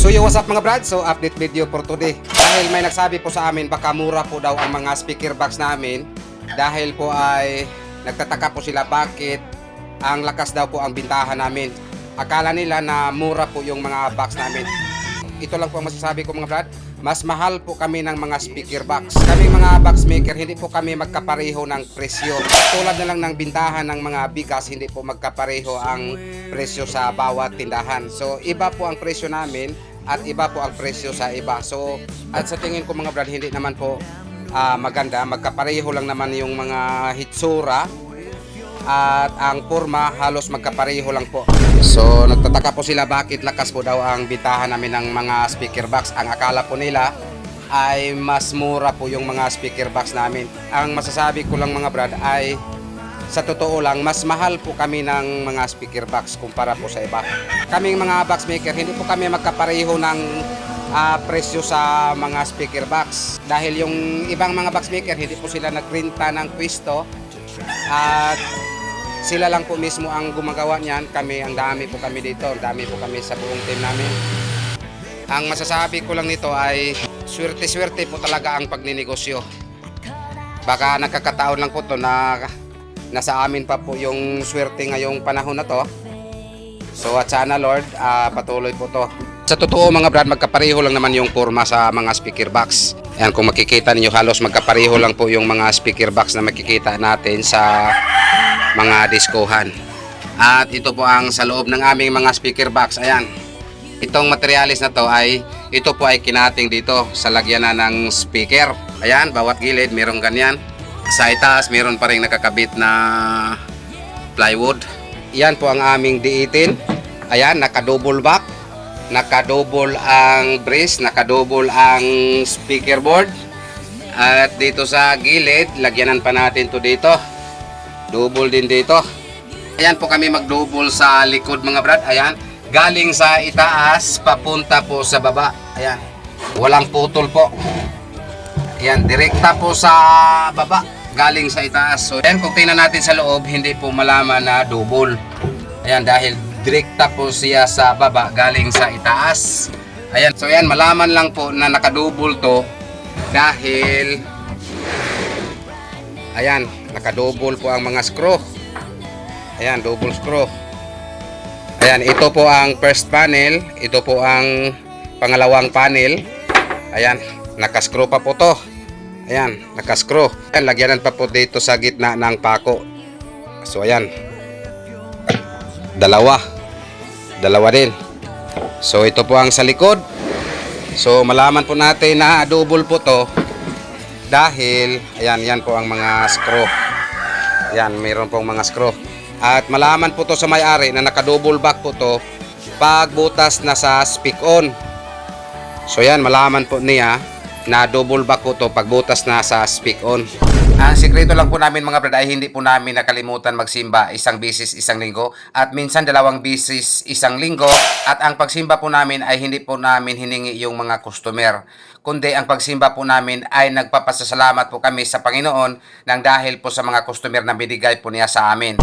So yo, what's up mga brad? So update video for today. Dahil may nagsabi po sa amin baka mura po daw ang mga speaker box namin. Dahil po ay nagtataka po sila bakit ang lakas daw po ang bintahan namin. Akala nila na mura po yung mga box namin. Ito lang po ang masasabi ko mga brad. Mas mahal po kami ng mga speaker box. Kami mga box maker, hindi po kami magkapareho ng presyo. Tulad na lang ng bintahan ng mga bigas, hindi po magkapareho ang presyo sa bawat tindahan. So iba po ang presyo namin at iba po ang presyo sa iba. So at sa tingin ko mga brad, hindi naman po maganda. Magkapareho lang naman yung mga hitsura at ang porma halos magkapareho lang po. So nagtataka po sila bakit lakas po daw ang bintahan namin ng mga speaker box. Ang akala po nila ay mas mura po yung mga speaker box namin. Ang masasabi ko lang mga brad ay sa totoo lang mas mahal po kami ng mga speaker box kumpara po sa iba. Kaming mga box maker, hindi po kami magkapareho ng presyo sa mga speaker box. Dahil yung ibang mga box maker, hindi po sila nagprinta ng pwesto at sila lang po mismo ang gumagawa niyan. Kami, ang dami po kami dito, ang dami po kami sa buong team namin. Ang masasabi ko lang nito ay swerte-swerte po talaga ang pagninegosyo. Baka nakakataon lang po to na nasa amin pa po yung swerte ngayong panahon na to. So at sana Lord, patuloy po to. Sa totoo mga brad, magkapareho lang naman yung porma sa mga speaker box. Ayan, kung makikita niyo halos magkapareho lang po yung mga speaker box na makikita natin sa mga diskohan. At ito po ang sa loob ng aming mga speaker box. Ayan, itong materialis na to ay ito po ay kinating dito sa lagyanan ng speaker. Ayan, bawat gilid merong ganyan. Sa itaas meron pa rin nakakabit na plywood. Yan po ang aming D18. Ayan, naka-double back, naka-double ang brace, naka-double ang speaker board. At dito sa gilid, lagyanan pa natin to dito. Double din dito. Ayan po kami mag-double sa likod mga brad. Ayan, galing sa itaas papunta po sa baba. Ayan, walang putol po. Ayan, direkta po sa baba, galing sa itaas. So ayan, kung tingnan natin sa loob, hindi po malaman na double. Ayan, dahil direkta po siya sa baba, galing sa itaas. Ayan, so ayan, malaman lang po na naka-double to dahil ayan, naka-double po ang mga screw. Ayan, double screw. Ayan, ito po ang first panel, ito po ang pangalawang panel. Ayan, naka-screw pa po to. Ayan, naka-screw. Ayan, lagyanan pa po dito sa gitna ng pako. So ayan, dalawa din. So ito po ang sa likod. So malaman po natin na double po to dahil ayan, yan po ang mga screw. Ayan, mayroon pong mga screw. At malaman po to sa may-ari na naka-double back po to pag butas na sa speak on. So yan, malaman po niya na double back po to pag butas na sa speak on. Ang sikreto lang po namin mga brad ay hindi po namin nakalimutan magsimba isang bisis isang linggo at minsan dalawang bisis isang linggo. At ang pagsimba po namin ay hindi po namin hiningi yung mga customer, kundi ang pagsimba po namin ay nagpapasalamat po kami sa Panginoon nang dahil po sa mga customer na binigay po niya sa amin.